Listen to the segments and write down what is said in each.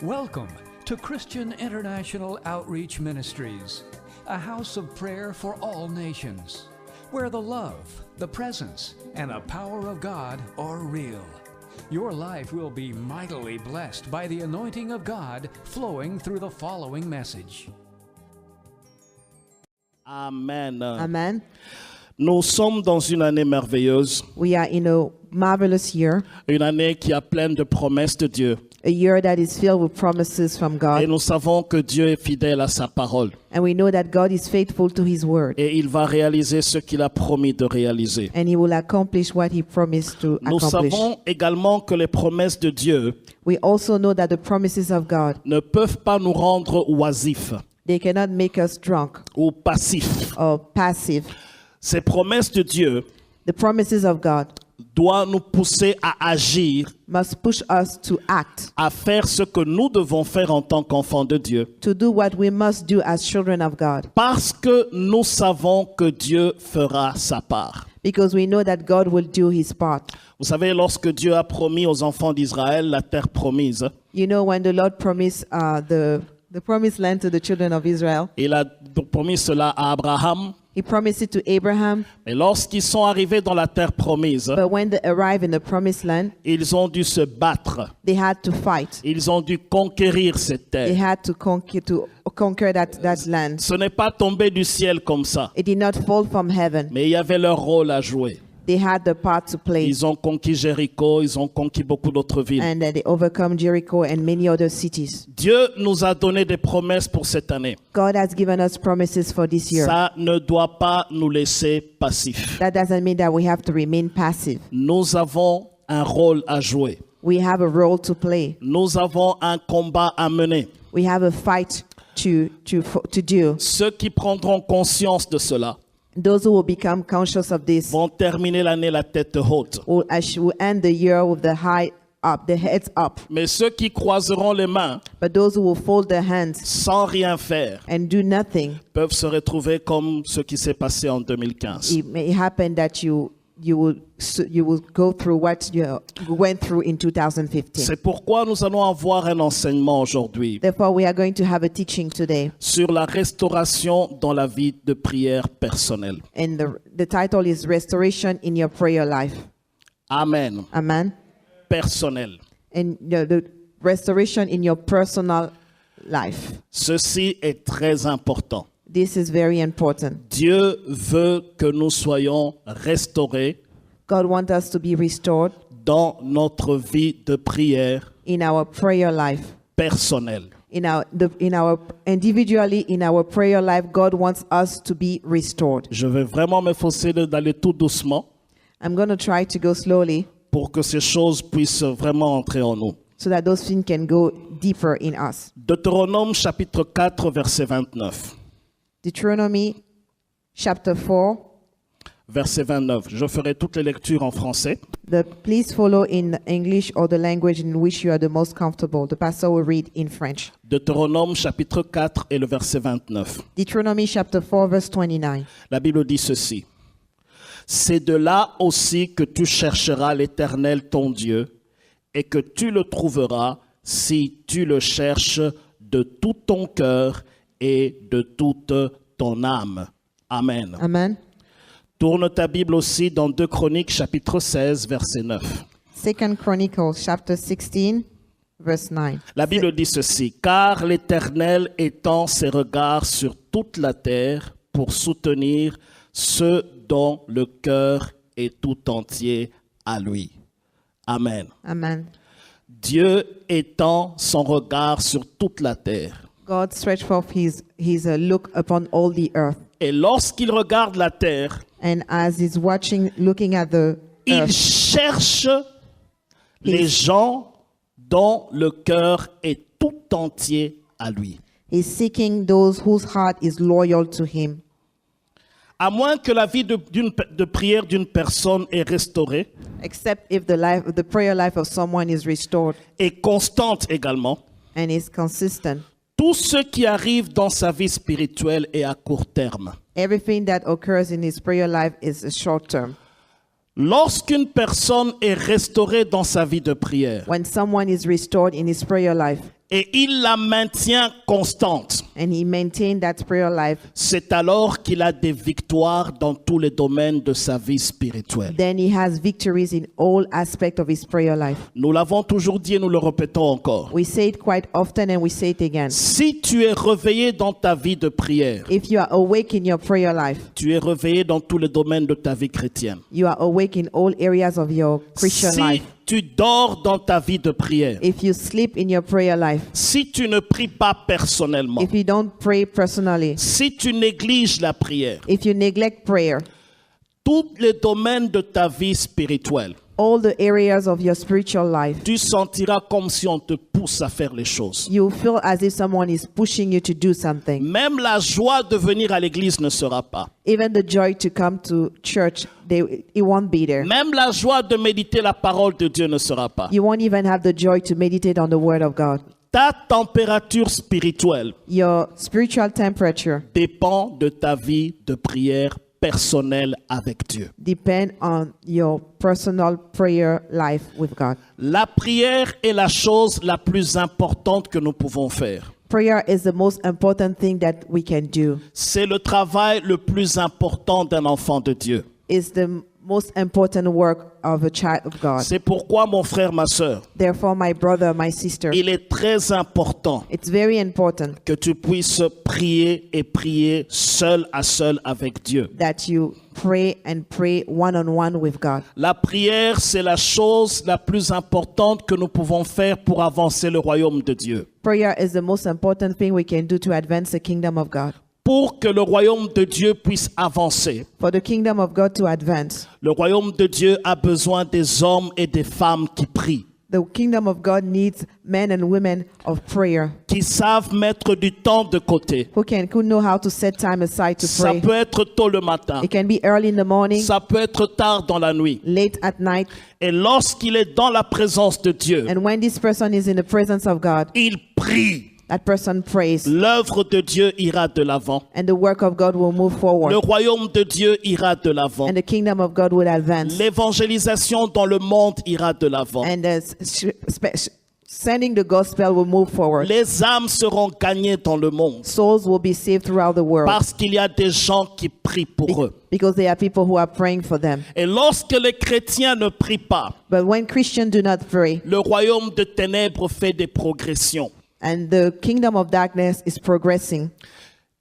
Welcome to Christian International Outreach Ministries, a house of prayer for all nations, where the love, the presence, and the power of God are real. Your life will be mightily blessed by the anointing of God flowing through the following message. Amen. Amen. Nous sommes dans une année merveilleuse, We are in a marvelous year, une année qui a pleine de promesses de Dieu. a year that is filled with promises from Et God. nous savons que Dieu est fidèle à sa parole. And we know that God is faithful to his word. Et il va réaliser ce qu'il a promis de réaliser. And he will accomplish what he promised to Nous accomplish. savons également que les promesses de Dieu We also know that the promises of God, ne peuvent pas nous rendre oisifs they cannot make us drunk ou passifs. or passive. Ces promesses de Dieu The promises of God doivent nous pousser à agir, must push us to act, à faire ce que nous devons faire en tant qu'enfants de Dieu. to do what we must do as children of God. Parce que nous savons que Dieu fera sa part. Because we know that God will do his part. Vous savez, lorsque Dieu a promis aux enfants d'Israël la terre promise, You know, when the Lord promised the promised land to the children of Israel, il a promis cela à Abraham. he promised it to Abraham. Mais lorsqu'ils sont arrivés dans la terre promise, But when they arrived in the promised land, ils ont dû se battre. they had to fight. Ils ont dû conquérir cette They terre. had to conquer that land. Ce n'est pas tombé du ciel comme ça, It did not fall from heaven. mais il y avait leur rôle à jouer. They had the part to play. Ils ont conquis Jéricho, ils ont conquis beaucoup d'autres villes. And they overcome Jericho and many other cities. Dieu nous a donné des promesses pour cette année. God has given us promises for this year. Ça ne doit pas nous laisser passifs. That doesn't mean that we have to remain passive. Nous avons un rôle à jouer. We have a role to play. Nous avons un combat à mener. We have a fight to do. Ceux qui prendront conscience de cela Those who will become conscious of this vont terminer l'année la tête haute. will end the year with the heads up. Mais ceux qui croiseront les mains But those who will fold their hands sans rien faire and do nothing, peuvent se retrouver comme ce qui s'est passé en 2015. it may happen that you will go through what you went through in 2015. C'est pourquoi nous allons avoir un enseignement aujourd'hui Therefore, we are going to have a teaching today, sur la restauration dans la vie de prière personnelle. and the title is Restoration in Your Prayer Life. Amen. Amen. Personnel. And the restoration in your personal life. Ceci est très important. This is very important. Dieu veut que nous soyons restaurés God wants us to be restored dans notre vie de prière in our prayer life. personnelle. Individually in our prayer life, God wants us to be restored. Je vais vraiment m'efforcer d'aller tout doucement I'm going to try to go slowly pour que ces choses puissent vraiment entrer en nous. so that those things can go deeper in us. Deutéronome chapitre 4 verset 29. Deuteronomy chapter 4. Verset 29. Je ferai toutes les lectures en français. Please follow in English or the language in which you are the most comfortable. The pastor will read in French. Deutéronome chapitre 4 et le verset 29. Deuteronomy chapter 4 verse 29. La Bible dit ceci. C'est de là aussi que tu chercheras l'Éternel ton Dieu et que tu le trouveras si tu le cherches de tout ton cœur et de toute ton âme. Amen. Amen. Tourne ta Bible aussi dans 2 Chroniques chapitre 16 verset 9. 2 Chronicles chapter 16 verse 9. La Bible dit ceci. Car l'Éternel étend ses regards sur toute la terre pour soutenir ceux dont le cœur est tout entier à lui. Amen. Amen. Dieu étend son regard sur toute la terre. God stretched forth his look upon all the earth. Et lorsqu'il regarde la terre, And as he's looking at the il earth, cherche les gens dont le cœur est tout entier à lui. he's seeking those whose heart is loyal to him. À moins que la vie de prière d'une personne est restaurée Except if the prayer life of someone is restored et constante également, and is consistent. tout ce qui arrive dans sa vie spirituelle est à court terme. Everything that occurs in his prayer life is a short term. Lorsqu'une personne est restaurée dans sa vie de prière, When someone is restored in his prayer life, et il la maintient constante, and he maintained that prayer life, c'est alors qu'il a des victoires dans tous les domaines de sa vie spirituelle. then he has victories in all aspects of his prayer life. Nous l'avons toujours dit et nous le répétons encore. We say it quite often and we say it again. Si tu es réveillé dans ta vie de prière, If you are awake in your prayer life, tu es réveillé dans tous les domaines de ta vie chrétienne. you are awake in all areas of your Christian Si life. tu dors dans ta vie de prière, If you sleep in your prayer life, si tu ne pries pas personnellement, if you don't pray personally, si tu négliges la prière, if you neglect prayer, tous les domaines de ta vie spirituelle, all the areas of your spiritual life, tu sentiras comme si on te pousse à faire les choses. you feel as if someone is pushing you to do something. Même la joie de venir à l'église ne sera pas. Even the joy to come to church, it won't be there. Même la joie de méditer la parole de Dieu ne sera pas. You won't even have the joy to meditate on the word of God. Ta température spirituelle Your spiritual temperature dépend de ta vie de prière personnelle avec Dieu. depend on your personal prayer life with God. La prière est la chose la plus importante que nous pouvons faire. Prayer is the most important thing that we can do. C'est le travail le plus important d'un enfant de Dieu. It's the most important work of a child of God. C'est pourquoi, mon frère, ma sœur, Therefore, my brother, my sister, il est très important it's very important que tu puisses prier et prier seul à seul avec Dieu. that you pray and pray one-on-one with God. La prière, c'est la chose la plus importante que nous pouvons faire pour avancer le royaume de Dieu. Prayer is the most important thing we can do to advance the kingdom of God. Pour que le royaume de Dieu puisse avancer, For the kingdom of God to advance, le royaume de Dieu a besoin des hommes et des femmes qui prient, the kingdom of God needs men and women of prayer qui savent mettre du temps de côté. who know how to set time aside to Ça pray. peut être tôt le matin, It can be early in the morning, ça peut être tard dans la nuit. late at night, Et lorsqu'il est dans la présence de Dieu, and when this person is in the presence of God, il prie. that person prays, L'œuvre de Dieu ira de l'avant. and the work of God will move Le forward, royaume de Dieu ira de l'avant. and the kingdom of God will advance, L'évangélisation dans le monde ira de l'avant. and sending the gospel will move forward. Les âmes seront gagnées dans le monde Souls will be saved throughout the world parce qu'il y a des gens qui prient pour eux. because there are people who are praying for them. Et lorsque les chrétiens ne prient pas, But when Christians do not pray, le royaume de ténèbres fait des progressions. and the kingdom of darkness is progressing,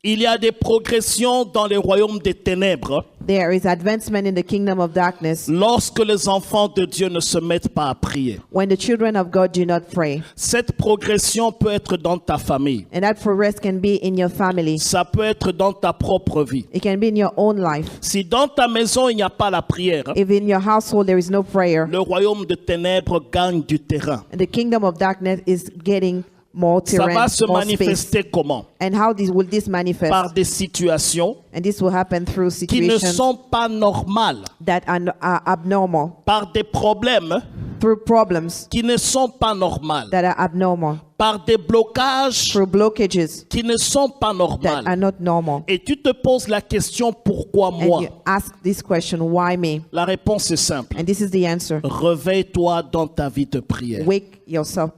Il y a des progressions dans les royaumes des ténèbres there is advancement in the kingdom of darkness lorsque les enfants de Dieu ne se mettent pas à prier. when the children of God do not pray. Cette progression peut être dans ta famille. And that progress can be in your family. Ça peut être dans ta propre vie. It can be in your own life. Si dans ta maison il n'y a pas la prière, If in your household there is no prayer, le royaume de ténèbres gagne du terrain. and the kingdom of darkness is getting more Ça terrain, va se more space. manifester comment? And how will this manifest? Par des situations And this will happen through qui ne situations sont pas normales, that are abnormal, par des problèmes through problems qui ne sont pas normales, that are abnormal, par des blocages through blockages qui ne sont pas that are normales. not normal. Et tu te poses la question, pourquoi And moi? you ask this question, why me? La réponse est simple. And this is the answer. Réveille-toi dans ta vie de prière. Wake yourself.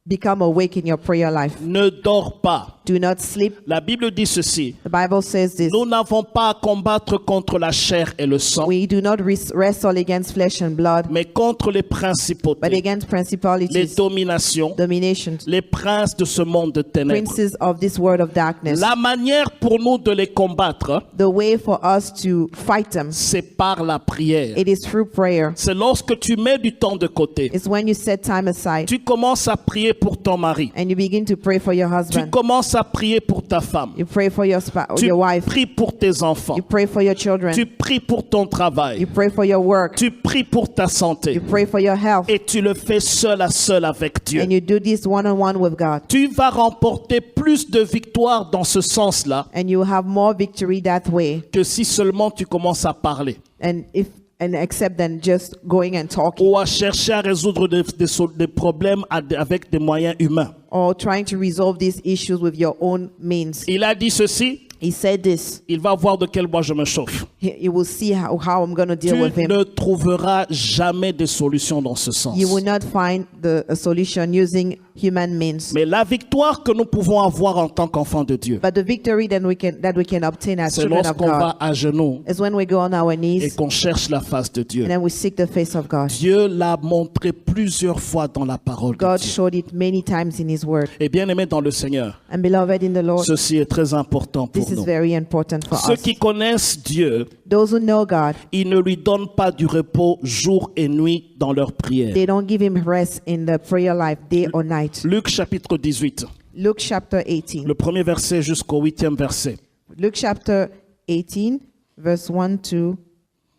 Become awake in your prayer life. Ne dors pas. Do not sleep. La Bible dit ceci. The Bible says this. Nous n'avons pas à combattre contre la chair et le sang, We do not wrestle against flesh and blood, mais contre les but principautés, against les principalities, dominations, dominations, les princes de ce monde de ténèbres. princes of this world of darkness. La manière pour nous de les combattre, The way for us to fight them, c'est par la prière. it is through prayer. C'est lorsque tu mets du temps de côté. It's when you set time aside Tu commences à prier pour ton mari. and you begin to pray for your Tu husband. commences à prier pour ta femme. You pray for your Tu your wife. pries pour tes enfants. You pray for your children. Tu pries pour ton You travail. pray for your work. Tu pries pour ta santé. You pray for your health. Et tu le fais seul à seul avec Dieu. And you do this one-on-one with God. Tu vas remporter plus de victoires dans ce sens-là And you have more victory that way. que si seulement tu commences à parler And except than just going and talking ou à chercher à résoudre des problèmes avec des moyens humains. or trying to resolve these issues with your own means. Il a dit ceci, He said this. il va voir de quel bois je me chauffe. You will see how I'm going to deal with Tu him. ne trouveras jamais de solution dans ce sens. You will not find a solution using human means. Mais la victoire que nous pouvons avoir en tant qu'enfants de Dieu, But the victory that we can obtain as c'est children of lorsqu'on va God à genoux is when we go on our et knees qu'on cherche la face de Dieu. and then we seek the face of God. Dieu l'a montré plusieurs fois dans la parole de God Dieu. showed it many times in His Word. Et bien aimé dans le Seigneur, And beloved in the Lord, ceci est très important pour this is nous. very important for Ceux us. qui connaissent Dieu, Those who know God, ils ne lui donnent pas du repos jour et nuit dans leur prière. they don't give Him rest in the prayer life day or night. Luc chapitre 18, Luke chapter 18. le premier verset jusqu'au 8e verset. Luke chapter 18, verse 1 to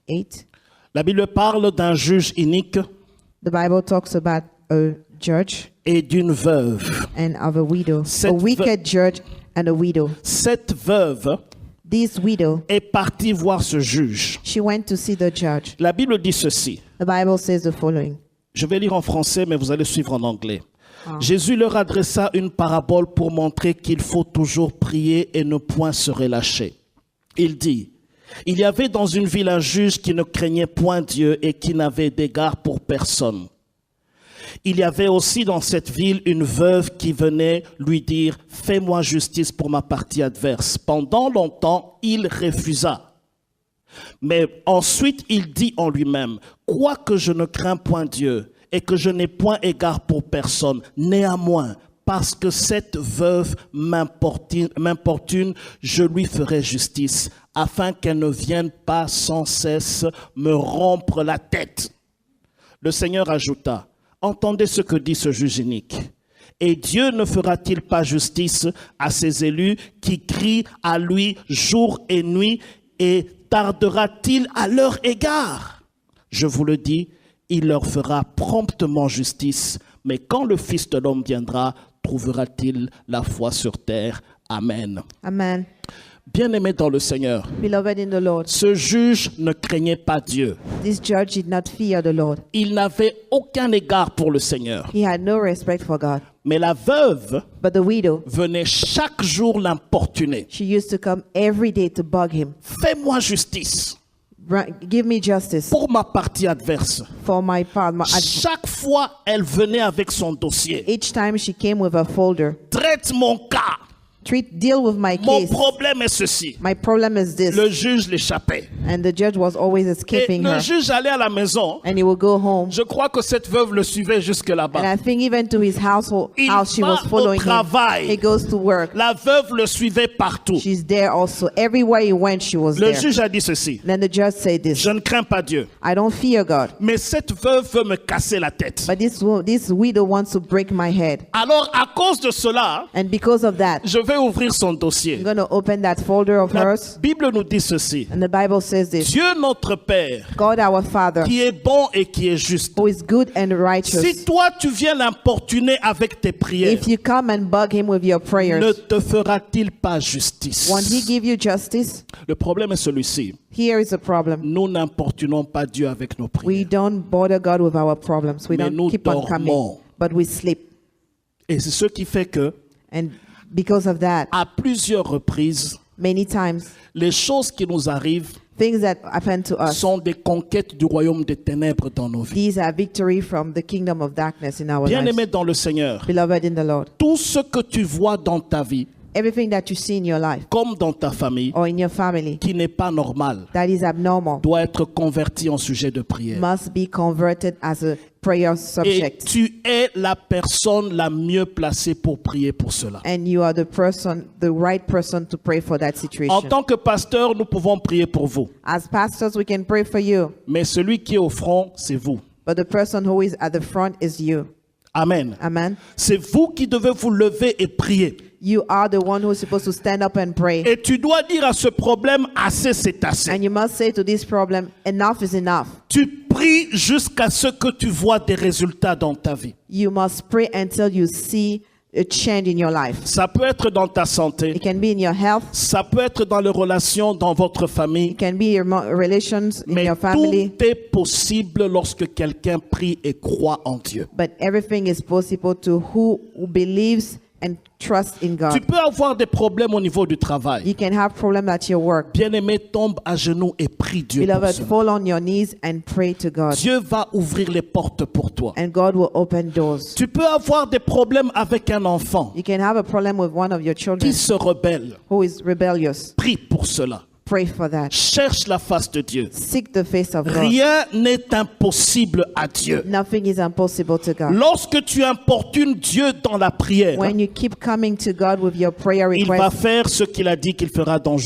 8. La Bible parle d'un juge inique The Bible talks about a judge et d'une veuve. and of a widow. Cette A wicked judge and a widow. Cette veuve This widow, est partie voir ce juge. she went to see the judge. La Bible dit ceci. The Bible says the following. Je vais lire en français, mais vous allez suivre en anglais. Jésus leur adressa une parabole pour montrer qu'il faut toujours prier et ne point se relâcher. Il dit, il y avait dans une ville un juge qui ne craignait point Dieu et qui n'avait d'égard pour personne. Il y avait aussi dans cette ville une veuve qui venait lui dire, fais-moi justice pour ma partie adverse. Pendant longtemps, il refusa. Mais ensuite, il dit en lui-même, quoique je ne crains point Dieu et que je n'ai point égard pour personne, néanmoins, parce que cette veuve m'importune, je lui ferai justice, afin qu'elle ne vienne pas sans cesse me rompre la tête. Le Seigneur ajouta, entendez ce que dit ce juge inique. Et Dieu ne fera-t-il pas justice à ses élus qui crient à lui jour et nuit, et tardera-t-il à leur égard? Je vous le dis, il leur fera promptement justice, mais quand le Fils de l'homme viendra, trouvera-t-il la foi sur terre? Amen. Amen. Bien-aimé dans le Seigneur, Beloved in the Lord, ce juge ne craignait pas Dieu. this judge did not fear the Lord. Il n'avait aucun égard pour le Seigneur. He had no respect for God. Mais la veuve But the widow, venait chaque jour l'importuner. she used to come every day to bug him. Fais-moi justice Give me justice pour ma partie adverse. for my part. Chaque fois, elle venait avec son dossier. Each time she came with a folder. Traite mon cas. Deal with my Mon case. problème est ceci. My problem is this. Le juge l'échappait. And the judge was always Et escaping le her. juge allait à la maison. And he would go home. Je crois que cette veuve le suivait jusque And là-bas. I think even to his house, Il she va was following au travail. him. He goes to work. La veuve le suivait partout. She's there also. Everywhere he went, she was Le there. juge a dit ceci. Then the judge said this. Je ne crains pas Dieu. I don't fear God. Mais cette veuve veut me casser la tête. But this widow wants to break my head. Alors, à cause de cela, And because of that, je vais ouvrir son I'm dossier. going to open that folder of La hers. Bible nous dit ceci. And the Bible says this. Dieu notre Père, God our Father, qui est bon et qui est juste. who is good and righteous. Si toi tu viens l'importuner avec tes prières, If you come and bug him with your ne prayers, te fera-t-il pas justice? won't he give you justice? Le problème est celui-ci. Here is the problem. Nous n'importunons pas Dieu avec nos We prières. don't bother God with our problems. We Mais don't nous keep on dormons. coming, but we sleep. Et c'est ce qui fait que, And because of that, à plusieurs reprises, many times, les choses qui nous arrivent things that happen to us, sont des conquêtes du royaume des ténèbres dans nos vies. these are victory from the kingdom of darkness in our Bien-aimé lives. dans le Seigneur, Beloved in the Lord, tout ce que tu vois dans ta vie, everything that you see in your life comme dans ta famille, or in your family qui n'est pas normal, that is abnormal doit être converti en sujet de prière. must be converted as a prayer Et subject. tu es la personne la mieux placée pour prier pour cela. And you are the right person to pray for that En situation. tant que pasteur, nous pouvons prier pour vous. As pastors, we can pray for you, Mais celui qui est au front, c'est vous. but the person who is at the front is you. Amen. Amen. C'est vous qui devez vous lever et prier. You are the one who is supposed to stand up and pray. Et tu dois dire à ce problème, assez c'est assez. And you must say to this problem, enough is enough. Tu pries jusqu'à ce que tu vois des résultats dans ta vie. You must pray until you see a change in your life. Ça peut être dans ta santé. It can be in your health. Ça peut être dans les relations dans votre famille. It can be your relations in Mais your family. tout est possible lorsque quelqu'un prie et croit en Dieu. But everything is possible to who believes and trust in Tu God. peux avoir des problèmes au niveau du travail. You can have problems at your work. Bien-aimé, tombe à genoux et prie Dieu pour Beloved, cela. fall on your knees and pray to God, Dieu va ouvrir les portes pour toi. and God will open doors. Tu peux avoir des problèmes avec un enfant You can have a problem with one of your children qui se rebelle. who is rebellious. Prie pour cela. Pray for that. Cherche la face de Dieu. Seek the face of God. Rien n'est impossible à Dieu. Nothing is impossible to God. Lorsque tu importunes Dieu dans la prière, When you keep coming to God with your prayer il va request, faire ce qu'il a dit qu'il fera dans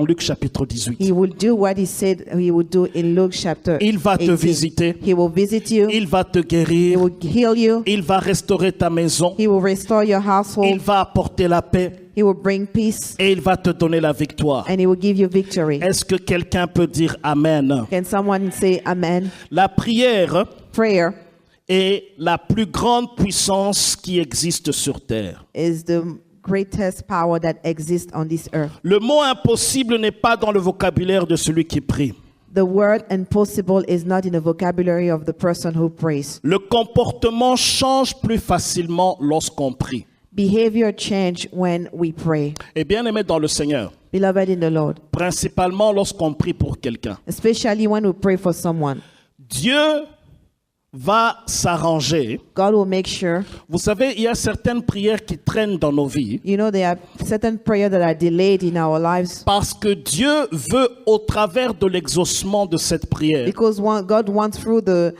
Luc chapitre 18. He will do what He said He would do in Luke chapter Il va te 18. visiter. He will visit you. Il va te He guérir. will heal you. Il va restaurer ta maison. He will restore your Il household. va apporter la paix He will bring peace, et il va te donner la victoire. and He will give you victory. Est-ce que quelqu'un peut dire Amen? Can someone say amen? La prière Prayer est la plus grande puissance qui existe sur terre. is the greatest power that exists on this earth. Le mot impossible n'est pas dans le vocabulaire de celui qui prie. The word impossible is not in the vocabulary of the person who prays. Le comportement change plus facilement lorsqu'on prie. Behavior change when we pray. Et bien aimé dans le Seigneur, Beloved in the Lord, principalement lorsqu'on prie pour quelqu'un, especially when we pray for someone, Dieu va s'arranger. God will make sure. Vous savez, il y a certaines prières qui traînent dans nos vies You know, there are certain prayers that are delayed in our lives parce que Dieu veut, au travers de l'exaucement de cette prière, because God wants through the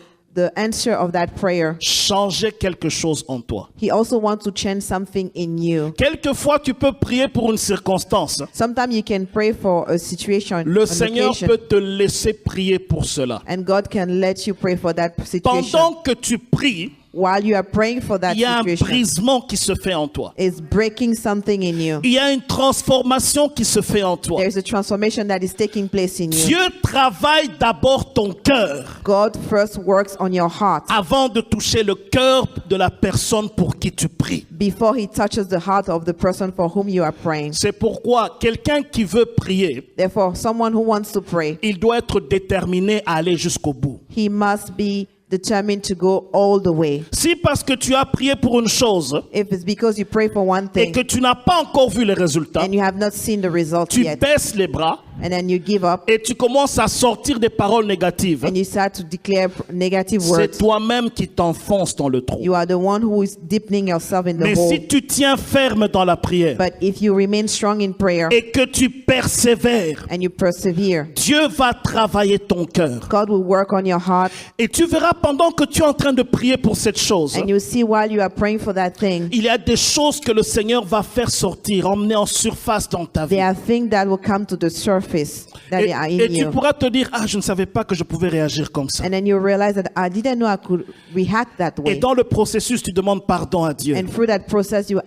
answer of that prayer, changer quelque chose en toi. He also wants to change something in you. Quelquefois, tu peux prier pour une circonstance. Sometimes you can pray for a situation, Le an Seigneur occasion, peut te laisser prier pour cela. and God can let you pray for that situation. Pendant que tu pries, While you are praying for that il y a un situation, brisement qui se fait en toi. it's breaking something in you. Il y a une transformation qui se fait en toi. There is a transformation that is taking place in you. Dieu travaille d'abord ton cœur God first works on your heart avant de toucher le cœur de la personne pour qui tu pries. before He touches the heart of the person for whom you are praying. C'est pourquoi quelqu'un qui veut prier, Therefore, someone who wants to pray, il doit être déterminé à aller jusqu'au bout. he must be determined to go all the way. Si parce que tu as prié pour une chose If it's because you pray for one et thing que tu n'as pas encore vu les résultats, and you have not seen the result tu yet, baisses les bras and then you give up et tu commences à sortir des paroles négatives, and you start to declare negative c'est words, toi-même qui t'enfonces dans le trou. you are the one who is deepening yourself in the Mais hole. si tu tiens ferme dans la prière But if you remain strong in prayer et que tu persévères, and you persevere, Dieu va travailler ton cœur. God will work on your heart, Et tu verras pendant que tu es en train de prier pour cette chose, and you see while you are praying for that thing, il y a des choses que le Seigneur va faire sortir, emmener en surface dans ta vie. there are things that will come to the surface that Et, are et in tu you. pourras te dire, ah, je ne savais pas que je pouvais réagir comme ça. And then you realize that I didn't know I could react that Et way. dans le processus, tu demandes pardon à Dieu. And through that process, you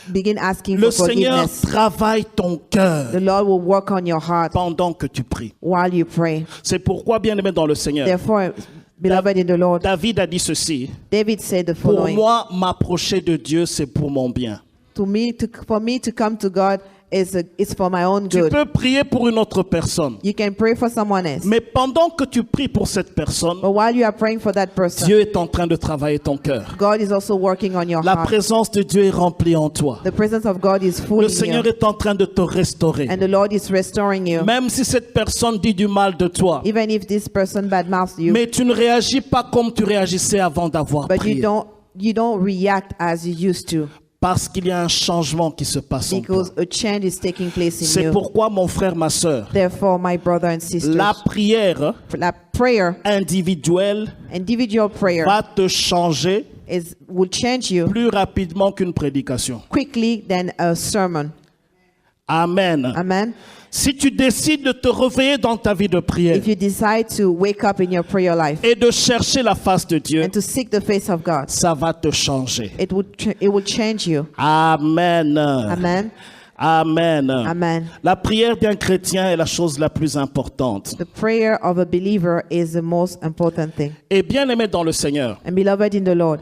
begin asking Le for Seigneur forgiveness. travaille ton cœur The Lord will work on your heart pendant que tu pries. while you pray. C'est pourquoi, bien aimé dans le Seigneur, Therefore, beloved in the Lord, David a dit ceci, David said the pour following: moi, m'approcher de Dieu, c'est pour mon bien. for me to come to God is for my own Tu good. peux prier pour une autre personne, You can pray for someone else, mais pendant que tu pries pour cette personne, but while you are praying for that person, Dieu est en train de travailler ton cœur. God is also working on your La heart. présence de Dieu est remplie en toi. The presence of God is full Le in Seigneur you, est en train de te restaurer. and the Lord is restoring you. Même si cette personne dit du mal de toi, Even if this person badmouths you, mais tu ne réagis pas comme tu réagissais avant d'avoir but prié. you don't react as you used to, Parce qu'il y a un changement qui se passe en toi. because a change is taking place in C'est you. pourquoi, mon frère, ma sœur, Therefore, my brother and sisters, la prière la prayer, individuelle individual prayer, va te changer will change you plus rapidement qu'une prédication. quickly than a sermon. Amen. Amen. Si tu décides de te réveiller dans ta vie de prière If you decide to wake up in your prayer life et de chercher la face de Dieu, and to seek the face of God, ça va te changer. it will change you. Amen. Amen. Amen. Amen. La prière d'un chrétien est la chose la plus importante. The prayer of a believer is the most important thing. Et bien aimé dans le Seigneur, And beloved in the Lord,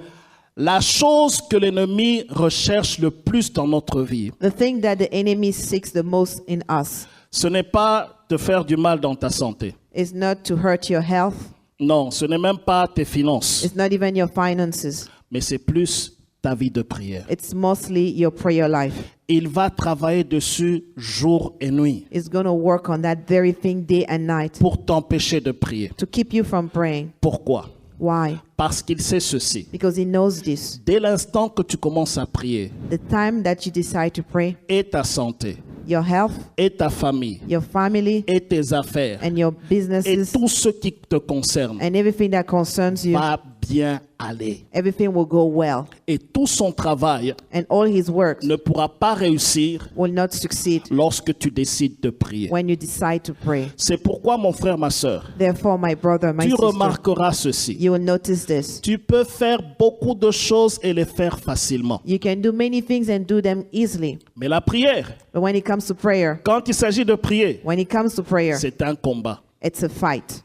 la chose que l'ennemi recherche le plus dans notre vie, the thing that the enemy seeks the most in us ce n'est pas de faire du mal dans ta santé. is not to hurt your health. Non, ce n'est même pas tes finances, It's not even your finances, mais c'est plus ta vie de prière. It's mostly your prayer life. Il va travailler dessus jour et nuit It's going to work on that very thing day and night pour t'empêcher de prier. to keep you from praying. Pourquoi? Why? Parce qu'il sait ceci. Because he knows this. Dès l'instant que tu commences à prier, The time that you decide to pray, et ta santé, your health, et ta famille, your family, et tes affaires, and your et businesses, tout ce qui te concerne and everything that concerns you, va bien aller. everything will go well. Et tout son travail And all his works ne pourra pas réussir will not succeed lorsque tu décides de prier. when you decide to pray. C'est pourquoi, mon frère, ma sœur, Therefore, my brother, my tu sister, remarqueras ceci. you will notice this. Tu peux faire beaucoup de choses et les faire facilement. You can do many things and do them easily. Mais la prière, But when it comes to prayer, quand il s'agit de prier, when it comes to prayer, c'est un combat. it's a fight.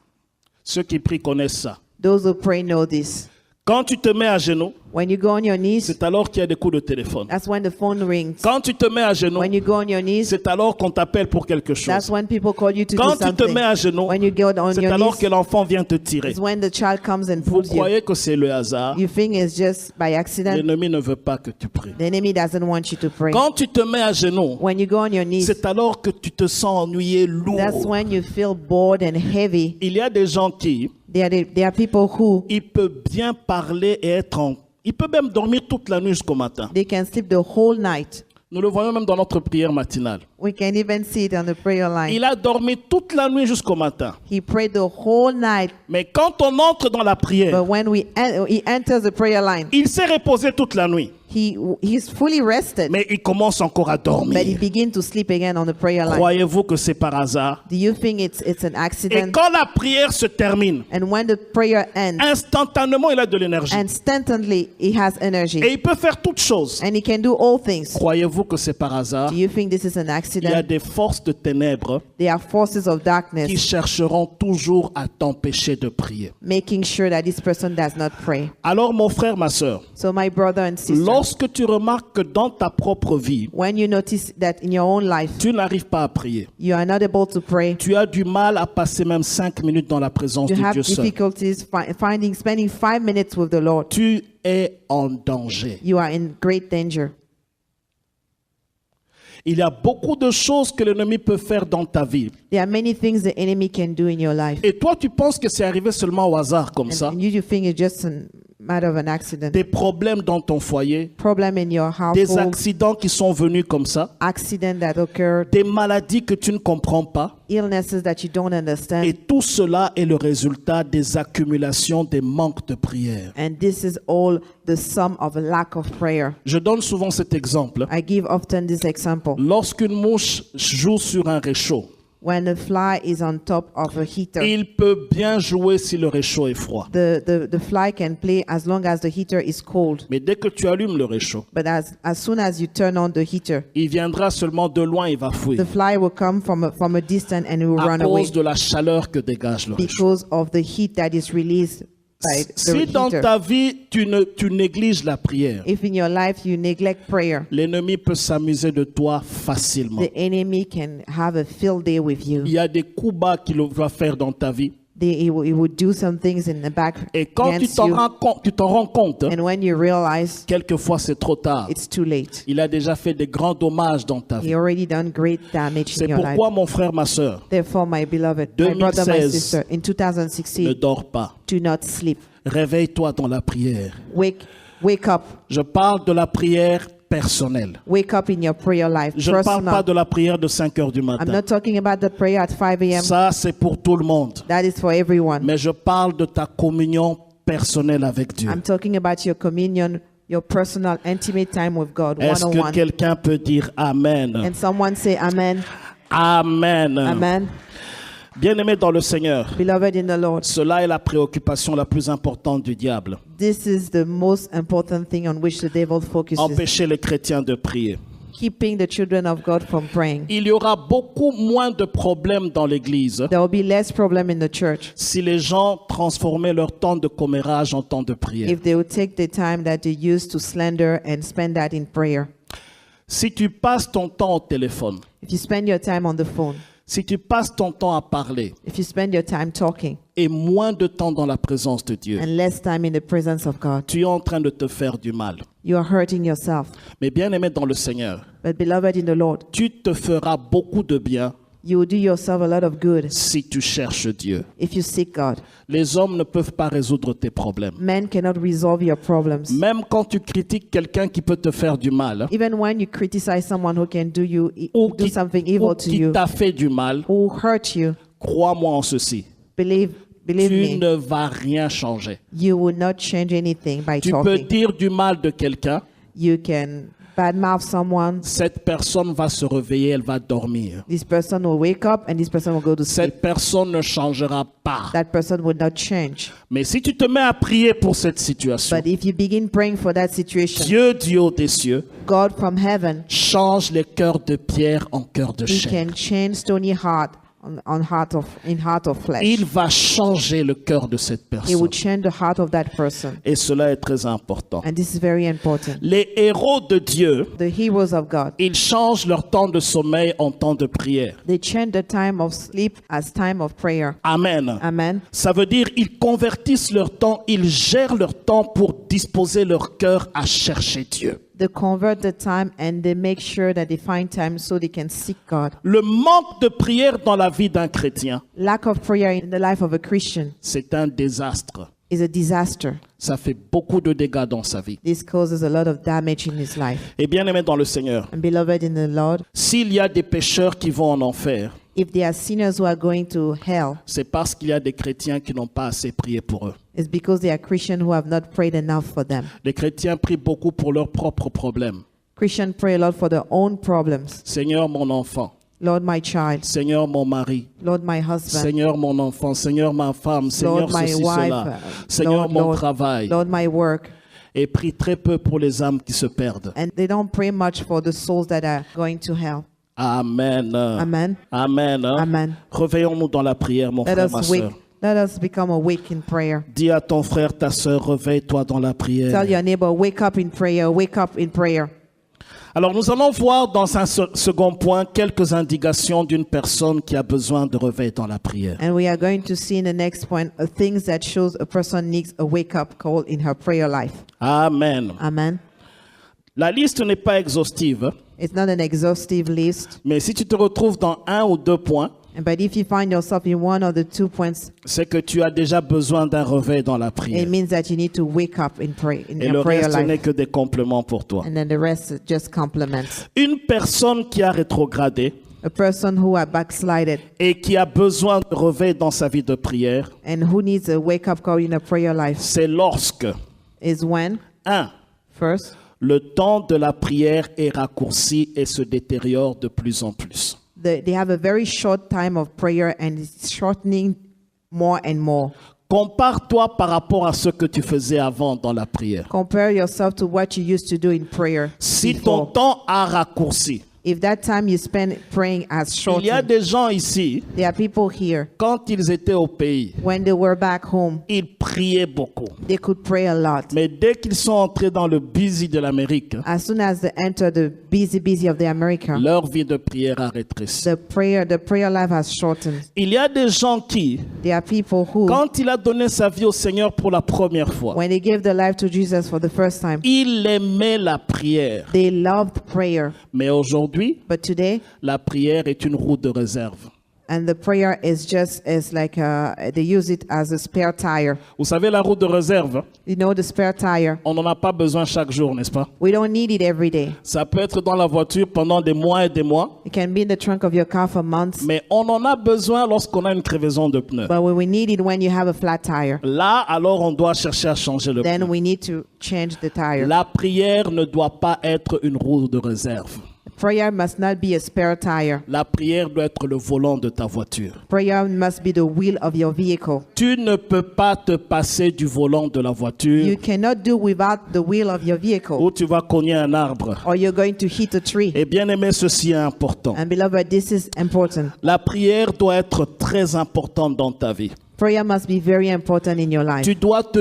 Ceux qui prient connaissent ça. Those who pray know this. Quand tu te mets à genoux, When you go on your knees, c'est alors qu'il y a des coups de téléphone. that's when the phone rings. Quand tu te mets à genoux, When you go on your knees, c'est alors qu'on t'appelle pour quelque that's chose. when people call you to do Quand tu te something. mets à genoux, When you go on c'est your alors knees, que l'enfant vient te tirer. it's when the child comes and Vous pulls you. croyez que c'est le hasard? You think it's just by accident. L'ennemi ne veut pas que tu pries. The enemy doesn't want you to pray. Quand tu te mets à genoux, When you go on your knees, c'est alors que tu te sens ennuyé, that's lourd. when you feel bored and heavy. Il y a des gens qui, There are people who il peut bien parler et être en... Il peut même dormir toute la nuit jusqu'au matin. they can sleep the whole night. Nous le voyons même dans notre prière matinale. We can even see it on the prayer line. Il a dormi toute la nuit jusqu'au matin. He prayed the whole night, Mais quand on entre dans la prière, but when he enters the prayer line, il s'est reposé toute la nuit. he's fully rested, Mais il commence encore à but he dormir. begins to sleep again on the prayer line. Croyez-vous que c'est par hasard? Do you think it's an Et accident? quand la prière se termine, And when the prayer ends, instantanément, il a de l'énergie. instantly he has Et energy, il peut faire toutes choses. and he can do all things. Croyez-vous que c'est par hasard? Do you think this is an Il y a accident? des forces de ténèbres There are forces of qui darkness chercheront toujours à t'empêcher de prier. making sure that this person does not pray. Alors, mon frère, ma sœur, So my brother and sister, lorsque tu remarques que dans ta propre vie, when you notice that in your own life tu n'arrives pas à prier, you are not able to pray, tu as du mal à passer même 5 minutes dans la présence you de have Dieu seul, difficulties spending 5 minutes with the Lord, tu es en danger. you are in great danger. Il y a beaucoup de choses que l'ennemi peut faire dans ta vie. There are many things the enemy can do in your life. Et toi, tu penses que c'est arrivé seulement au hasard comme ça? And you think it's just a matter of an accident. Des problèmes dans ton foyer, Problem in your des household, accidents qui sont venus comme ça, accident that occurred, des maladies que tu ne comprends pas. illnesses that you don't understand. Et tout cela est le résultat des accumulations, des manques de prière. And this is all the sum of a lack of prayer. Je donne souvent cet exemple. I give often this example. Lorsqu'une mouche joue sur un réchaud, When a fly is on top of a heater, il peut bien jouer si le réchaud est froid. the fly can play as long as the heater is cold. Mais dès que tu allumes le réchaud, But as soon as you turn on the heater, il viendra seulement de loin, il va fuir. the fly will come from a distance and it will À run away cause de la chaleur que dégage le réchaud. because of the heat that is released by the Si dans heater. ta vie, tu négliges la prière, If in your life you neglect prayer, l'ennemi peut s'amuser de toi facilement. the enemy can have a field day with you. Il y a des coups bas qu'il va faire dans ta vie. He will do some things in the back Et quand tu against t'en you, rends compte, and when you realize quelquefois c'est trop tard. it's too late, Il a déjà fait des grands dommages dans ta he vie. already done great damage C'est in your life. pourquoi, mon frère, ma soeur, Therefore, my beloved, my brother, my 2016, sister, in ne 2016, dors pas. do not sleep. Réveille-toi dans la prière. Wake up. Je parle de la prière personnelle. Wake up in your prayer life. Je ne parle pas Personal. de la prière de 5 heures du I'm matin. not talking about the prayer at 5 a.m. Ça, c'est pour tout le monde. That is for everyone. Mais je parle de ta communion personnelle avec Dieu. I'm talking about your communion, your personal, intimate time with God, Est-ce que one-on-one. quelqu'un peut dire Amen? And someone say amen. Amen. Amen. Bien-aimé dans le Seigneur, Beloved in the Lord, cela est la préoccupation la plus importante du diable. this is the most important thing on which the devil focuses. Empêcher les chrétiens de prier. Keeping the children of God from praying. Il y aura beaucoup moins de problèmes dans l'Église There will be less problem in the church si les gens transformaient leur temps de commérage en temps de prière. if they would take the time that they use to slander and spend that in prayer. Si tu passes ton temps au téléphone, If you spend your time on the phone, Si tu passes ton temps à parler if you spend your time talking et moins de temps dans la présence de Dieu, and less time in the presence of God, tu es en train de te faire du mal. you are hurting yourself. Mais bien-aimé dans le Seigneur, But beloved in the Lord, tu te feras beaucoup de bien you will do yourself a lot of good si tu cherches Dieu. if you seek God. Les hommes ne peuvent pas résoudre tes problèmes. Men cannot resolve your problems. Même quand tu critiques quelqu'un qui peut te faire du mal, Even when you criticize someone who can do ou something qui evil to you, t'a fait du mal, who hurt you, crois-moi en ceci, believe tu me, ne vas rien changer. you will not change anything by Tu peux talking. dire du mal de quelqu'un, You can badmouth someone. cette personne va se réveiller, elle va dormir. This person will wake up and this person will go to sleep. Cette personne ne changera pas. That person will not change. Mais si tu te mets à prier pour cette situation, But if you begin praying for that situation, Dieu du haut des cieux God from heaven, change les cœurs de pierre en cœurs de He chair. can change stony heart in heart of flesh. Il va changer le cœur de cette He will personne. change the heart of that person. Et cela est très important. And this is very important. Les héros de Dieu, The heroes of God, ils changent leur temps de sommeil en temps de prière. they change the time of sleep as time of prayer. Amen. Amen. Ça veut dire ils convertissent leur temps, ils gèrent leur temps pour disposer leur cœur à chercher Dieu. They convert the time and they make sure that they find time so they can seek God. Le manque de prière dans la vie d'un chrétien, Lack of prayer in the life of a Christian c'est un désastre. is a disaster. Ça fait beaucoup de dégâts dans sa vie. This causes a lot of damage in his life. Et bien aimé dans le Seigneur, And beloved in the Lord, s'il y a des pécheurs qui vont en enfer, if there are sinners who are going to hell, c'est parce qu'il y a des chrétiens qui n'ont pas assez prié pour eux. it's because they are Christians who have not prayed enough for them. Les chrétiens prient beaucoup pour leurs propres problèmes. Christians pray a lot for their own problems. Seigneur, mon enfant. Lord, my child. Seigneur, mon mari. Lord, my husband. Seigneur, mon enfant. Seigneur, ma femme. Seigneur, Lord, my ceci, wife. cela. Seigneur, mon travail. Lord, my work. Et prie très peu pour les âmes qui se perdent. And they don't pray much for the souls that are going to hell. Amen. Amen. Amen. Amen. Réveillons-nous dans la prière, mon Let frère, ma us wake. soeur. Let us become awake in prayer. Dis à ton frère, ta soeur, réveille-toi dans la prière. Tell your neighbor, wake up in prayer. Wake up in prayer. Alors nous allons voir dans un second point quelques indications d'une personne qui a besoin de réveil dans la prière. And we are going to see in the next point things that shows a person needs a wake-up call in her prayer life. Amen. Amen. La liste n'est pas exhaustive, It's not an exhaustive list, mais si tu te retrouves dans un ou deux points, but if you find yourself in one or the 2 points, c'est que tu as déjà besoin d'un réveil dans la prière. it means that you need to wake up in Et le your prayer reste n'est life. que des compléments pour toi. And then the rest is just compliments. Une personne qui a rétrogradé A person who are backslided et qui a besoin de réveil dans sa vie de prière, and who needs a wake-up call in a prayer life c'est lorsque, is when, 1. first, Le temps de la prière est raccourci et se détériore de plus en plus. they have a very short time of prayer and it's shortening more and more. Compare-toi par rapport à ce que tu faisais avant dans la prière. Compare yourself to what you used to do in prayer Si ton before. temps a raccourci, If that time you spend praying has il y a shortened, des gens ici, there are people here, quand ils étaient au pays, when they were back home, ils priaient beaucoup. they could pray a lot. Mais dès qu'ils sont entrés dans le busy de l'Amérique, As soon as they enter the busy of the America, leur vie de prière a rétréci. the prayer life has shortened. Il y a des gens qui, There are people who, quand il a donné sa vie au Seigneur pour la première fois, when they gave their life to Jesus for the first time, il aimait la prière. they loved prayer. Mais aujourd'hui, But today, la prière est une roue de réserve. and the prayer is just as like they use it as a spare tire. Vous savez, la roue de réserve, You know the spare tire. on n'en a pas besoin chaque jour, n'est-ce pas? We don't need it every day. Ça peut être dans la voiture pendant des mois et des mois, It can be in the trunk of your car for months, mais on en a besoin lorsqu'on a une crevaison de pneus. but we need it when you have a flat tire. Là, alors, on doit chercher à changer le Then pneu. we need to change the tire. La prière ne doit pas être une roue de réserve. Prayer must not be a spare tire. La prière doit être le volant de ta voiture. Prayer must be the wheel of your vehicle. Tu ne peux pas te passer du volant de la You voiture cannot do without the wheel of your vehicle, où tu vas cogner un arbre. or you're going to hit a tree. Et bien aimé, ceci est important. And beloved, this is important. La prière doit être très importante dans ta vie. Prayer must be very important in your life. Tu dois te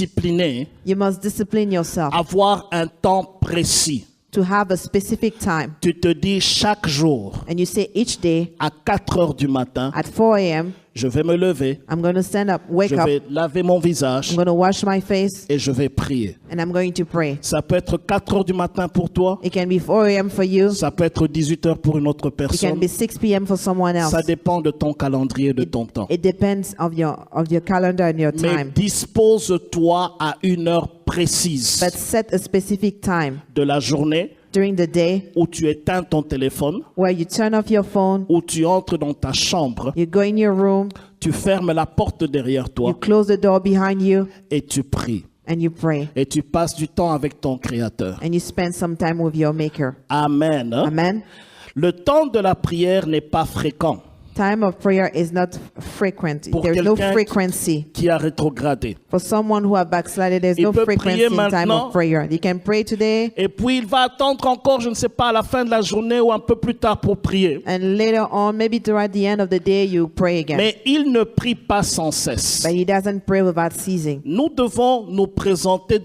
discipliner, You must discipline yourself avoir un temps précis. to have a specific time. Tu te dis chaque jour And you say each day à 4 heures du matin, at 4 a.m., je vais me lever, I'm going to stand up, wake je up, vais laver mon visage I'm going to wash my face, et je vais prier. and I'm going to pray. Ça peut être 4 heures du matin pour toi, It can be 4 a.m. for you. ça peut être 18 heures pour une autre It can personne. be 6 p.m. for someone else. Ça dépend de ton calendrier, de ton temps. It depends of your calendar and your Mais time. dispose-toi à une heure précise But set a specific time de la journée during the day où tu éteins ton téléphone, where you turn off your phone, où tu entres dans ta chambre, you go in your room, tu fermes la porte derrière you toi close the door behind you, et tu pries. and you pray. Et tu passes du temps avec ton Créateur. And you spend some time with your Maker. Amen. Hein? Amen. Le temps de la prière n'est pas fréquent Time of prayer is not frequent. Pour There's no quelqu'un frequency. qui a rétrogradé. For someone who have backslided, there's Il no peut frequency prier in time maintenant. of prayer. You can pray today, Et puis il va attendre encore, je ne sais pas, à la fin de la journée ou un peu plus tard pour prier. and later on, maybe toward the end of the day, you pray again. Mais il ne prie pas sans cesse. But he doesn't pray without ceasing. Nous devons nous présenter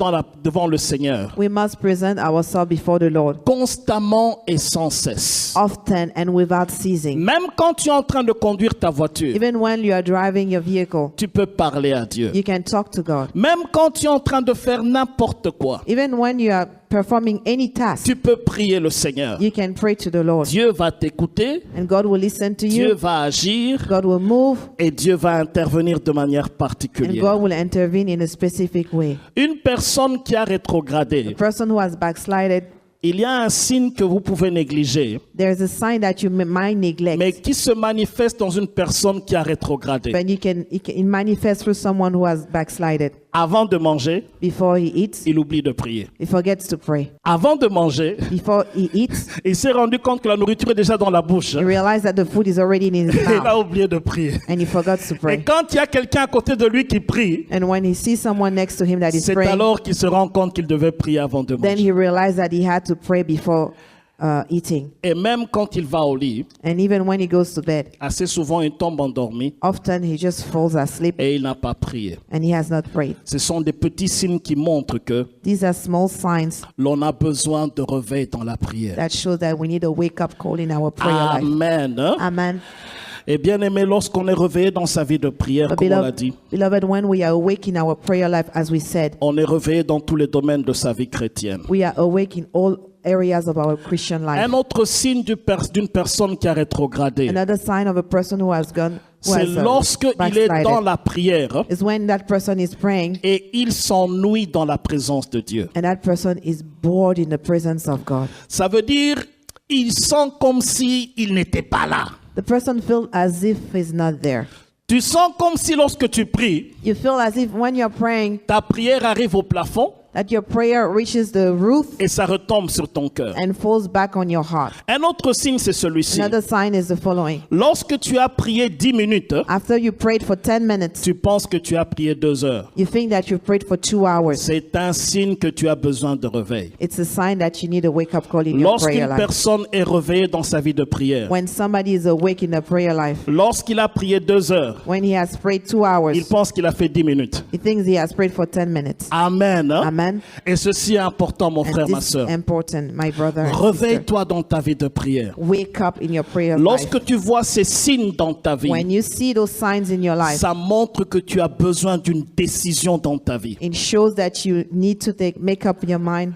devant le Seigneur We must present ourselves before the Lord constamment et sans cesse. often and without ceasing. Même quand tu es en train de conduire ta voiture, Even when you are driving your vehicle, tu peux parler à Dieu. you can talk to God. Même quand tu es en train de faire n'importe quoi, Even when you are performing any task, tu peux prier le Seigneur. you can pray to the Lord. Dieu va t'écouter, And God will listen to Dieu you. va agir God will move. et Dieu va intervenir de manière And particulière. God will intervene in a specific way. Une personne qui a A rétrogradé, person who has backslided, il y a un signe que vous pouvez négliger, there's a sign that you might neglect, mais qui se manifeste dans une personne qui a rétrogradé. but it manifests through someone who has backslided. Avant de manger, Before he eats, il oublie de prier. he forgets to pray. Avant de manger, Before he eats, il s'est rendu compte que la nourriture est déjà dans la bouche. he realized that the food is already in his Il a mouth, oublié de prier. and he forgot to Et pray. quand il y a quelqu'un à côté de lui qui prie, And when he sees someone next to him that is c'est praying, alors qu'il se rend compte qu'il devait prier avant de then manger. he realized that he had to pray before eating. Et même quand il va au lit, And even when he goes to bed, assez souvent il tombe endormi often he just falls asleep et il n'a pas prié. and he has not prayed. Ce sont des petits signes qui montrent que These are small signs l'on a besoin de réveil dans la prière. that show that we need a wake-up call in our prayer life. Amen. Hein? Amen. Et bien aimé, lorsqu'on est réveillé dans sa vie de prière, But comme on l'a dit, beloved, when we are awake in our prayer life, as we said, on est réveillé dans tous les domaines de sa vie chrétienne. we are awake in all areas of our Christian life. Un autre signe d'une personne qui a rétrogradé, Another sign of a person who has c'est lorsque il est dans la prière is when that person is praying et il s'ennuie dans la présence de Dieu. and that person is bored in the presence of God. Ça veut dire, il sent comme si il n'était pas là. The person feels as if he's not there. Tu sens comme si lorsque tu pries, You feel as if when you're praying, ta prière arrive au plafond that your prayer reaches the roof et ça retombe sur ton cœur. and falls back on your heart. Un autre signe, c'est celui-ci. Another sign is the following. Lorsque tu as prié 10 minutes, After you prayed for 10 minutes, tu penses que tu as prié 2 heures. you think that you've prayed for 2 hours. C'est un signe que tu as besoin de réveil. It's a sign that you need a wake-up call in your prayer Lorsqu'une life. personne est réveillée dans sa vie de prière, When somebody is awake in the prayer life, lorsqu'il a prié 2 heures, when he has prayed 2 hours, il pense qu'il a fait 10 minutes. he thinks he has prayed for 10 minutes. Amen. Hein? Amen. Et ceci est important, mon frère, And ma this is soeur. important, my brother and sister. Réveille-toi dans ta vie de prière. Wake up in your prayer life. Lorsque tu vois ces signes dans ta vie, When you see those signs in your life, ça montre que tu as besoin d'une décision dans ta vie. it shows that you need to make up your mind,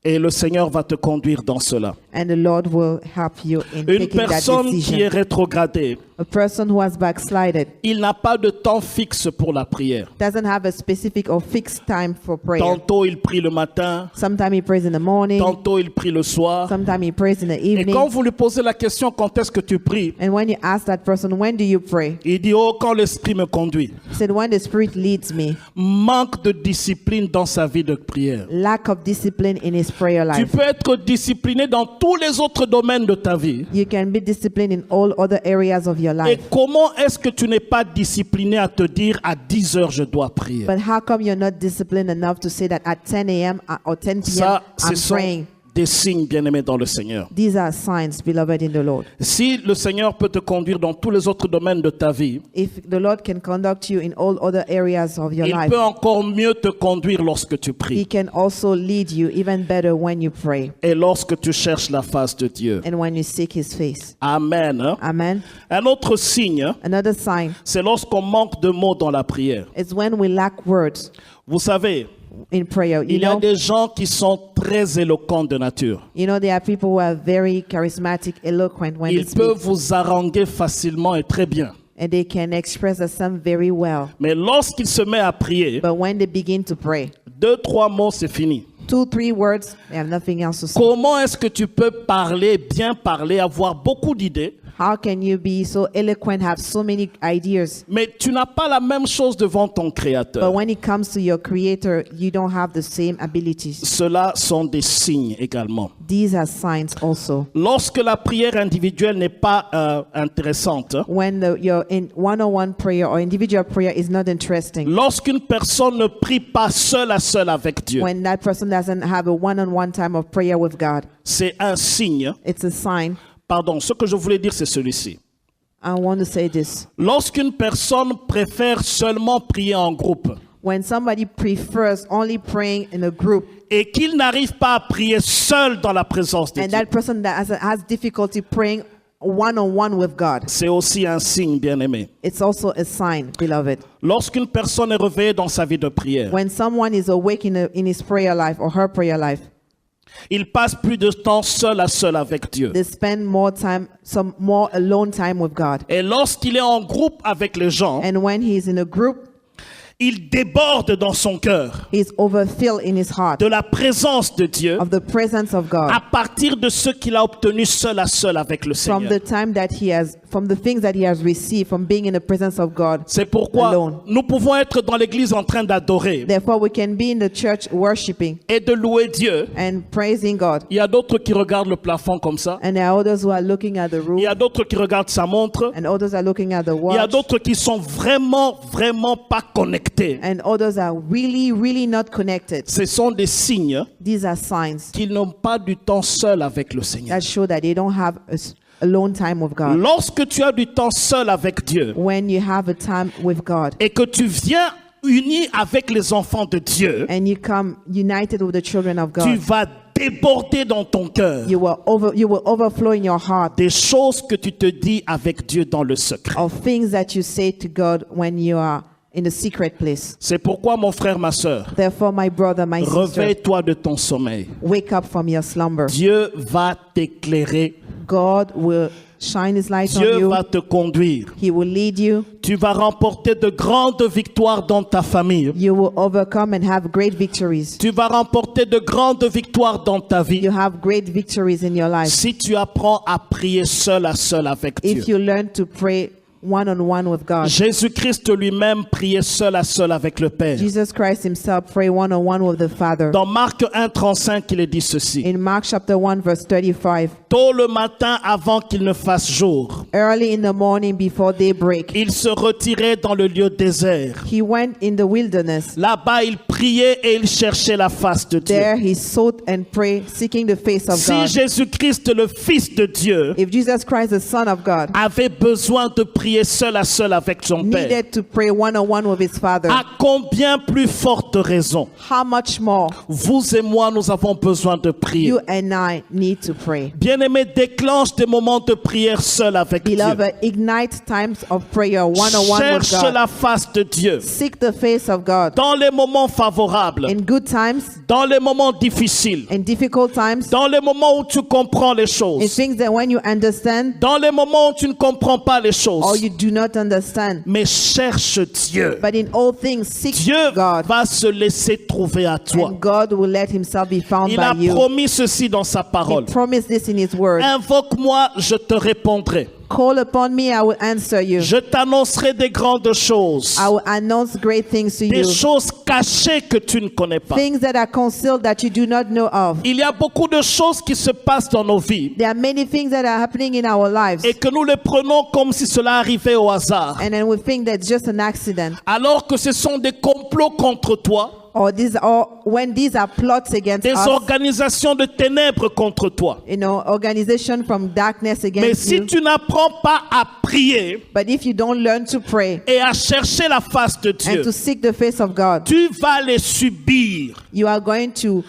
Et le Seigneur va te conduire dans cela. and the Lord will help you in Une taking that personne qui est decision. rétrogradée, A person who has backslided il n'a pas de temps fixe pour la prière. doesn't have a specific or fixed time for prayer. Tantôt il prie le matin, Sometimes he prays in the morning, tantôt il prie le soir. sometimes he prays in the Et evening. quand vous lui posez la question quand est-ce que tu pries, And when you ask that person, when do you pray? il dit oh quand l'esprit me conduit. He said, when the Spirit leads me. Manque de discipline dans sa vie de prière. Lack of discipline in his prayer Tu life. peux être discipliné dans tous les autres domaines de ta vie. You can be disciplined in all other areas of your Et life. comment est-ce que tu n'es pas discipliné à te dire à 10 heures je dois prier? But how come you're not disciplined enough to say that at 10 a.m. or 10 p.m. Ça, ce I'm sont praying? des signes, bien-aimés dans le Seigneur. These are signs, beloved in the Lord. Si le Seigneur peut te conduire dans tous les autres domaines de ta vie, If the Lord can conduct you in all other areas of your il life, peut encore mieux te conduire lorsque tu He pries can also lead you even better when you pray et lorsque tu cherches la face de Dieu. and when you seek His face. Amen. Hein? Amen. Un autre signe, hein, Another sign c'est lorsqu'on manque de mots dans la prière. is when we lack words Vous savez, in prayer. il y a des gens qui sont très éloquents de nature. There are people who are very charismatic, eloquent when they Ils peuvent speak, vous haranguer facilement et très bien. and they can express themselves very well. Mais lorsqu'il se met à prier, But when they begin to pray, 2-3 mots, c'est fini. 2-3 words, they have nothing else to say. Comment est-ce que tu peux parler, bien parler, avoir beaucoup d'idées, How can you be so eloquent, have so many ideas, mais tu n'as pas la même chose devant ton but Créateur? when it comes to your Creator, you don't have the same abilities? Cela sont des signes également. These are signs also. Lorsque la prière individuelle n'est pas intéressante, hein, When your in one-on-one prayer or individual prayer is not interesting, lorsqu'une personne ne prie pas seule à seule avec Dieu, when that person doesn't have a one-on-one time of prayer with God, c'est un signe. it's a sign. Pardon, ce que je voulais dire, c'est celui-ci. I want to say this. Lorsqu'une personne préfère seulement prier en groupe When somebody prefers only praying in a group, et qu'il n'arrive pas à prier seul dans la présence de and Dieu, that person that has difficulty praying one-on-one with God, c'est aussi un signe, bien-aimé. it's also a sign, beloved. Lorsqu'une personne est réveillée dans sa vie de prière, When someone is awake in his prayer life or her prayer life, il passe plus de temps seul à seul avec Dieu. they spend more time, some more alone time with God. Et lorsqu'il est en groupe avec les gens, And when he's in a group, il déborde dans son cœur he's overfilled in his heart de la présence de Dieu of the presence of God. à partir de ce qu'il a obtenu seul à seul avec le From Seigneur. the time that from the things that he has received from being in the presence of God. C'est pourquoi alone. nous pouvons être dans l'église en train d'adorer Therefore, we can be in the church worshiping et de louer Dieu. and praising God. Il y a d'autres qui regardent le plafond comme ça. And there are others who are looking at the Il roof, y a d'autres qui regardent sa montre. and others are looking at the Il y a watch, d'autres qui sont vraiment pas connectés. and others are really not connected. Ce sont des signes These are signs qu'ils n'ont pas du temps seul avec le Seigneur. that show that they don't have alone time with God. Lorsque tu as du temps seul avec Dieu When you have a time with God et que tu viens uni avec les enfants de Dieu, and you come united with the children of tu God, vas déborder dans ton cœur you will overflow in your heart des choses que tu te dis avec Dieu dans le secret. of things that you say to God when you are in the secret place. C'est pourquoi, mon frère, ma sœur, Therefore, my brother, my sister, réveille-toi de ton sommeil. wake up from your slumber. Dieu va t'éclairer. God will shine His light on Dieu you. va te conduire. He will lead you. Tu vas remporter de grandes victoires dans ta famille. You will overcome and have great victories. Tu vas remporter de grandes victoires dans ta vie You have great victories in your life si tu apprends à prier seul à seul avec Dieu. if you learn to pray one-on-one with God. Jésus-Christ lui-même priait seul à seul avec le Père. Jesus Christ Himself prayed one-on-one with the Father. Dans Marc 1,35, il est dit ceci. In Mark chapter 1 verse 35, Tôt le matin avant qu'il ne fasse jour, early in the morning before daybreak, il se retirait dans le lieu désert. He went in the wilderness. Là-bas, il priait et il cherchait la face de Dieu. There He sought and prayed, seeking the face of Si God. Jésus-Christ, le Fils de Dieu, If Jesus Christ, the Son of God, avait besoin de prier seul à seul avec son Père, needed to pray one-on-one with His Father, à combien plus forte raison, how much more vous et moi, nous avons besoin de prier. you and I need to pray. Bien-aimé, déclenche des moments de prière seul avec Dieu. Beloved, ignite times of prayer one-on-one with Cherche God. la face de Dieu. Seek the face of God Dans les moments favorables, in good times, dans les moments difficiles, in difficult times, dans les moments où tu comprends les in choses, things that when you understand dans les moments où tu ne comprends pas les or choses. you do not understand. Mais cherche Dieu. But in all things, seek Dieu God, va se laisser trouver à toi. and God will let Himself be found Il a by you. promis ceci dans sa He parole. promised this in His word. Invoque-moi, je te répondrai. Call upon me, I will answer you. Je t'annoncerai des grandes choses. I will announce great things to Des you. choses cachées que tu ne connais pas. Things that are concealed that you do not know of. Il y a beaucoup de choses qui se passent dans nos vies There are many things that are happening in our lives, et que nous les prenons comme si cela arrivait au hasard. and then we think that's just an accident. Alors que ce sont des complots contre toi. or when these are plots against des us, organisations de ténèbres contre toi. organization from darkness Mais against si you. tu n'apprends pas à prier But if you don't learn to pray et à chercher la face de Dieu, and to seek the face of God, tu vas les subir. you are going to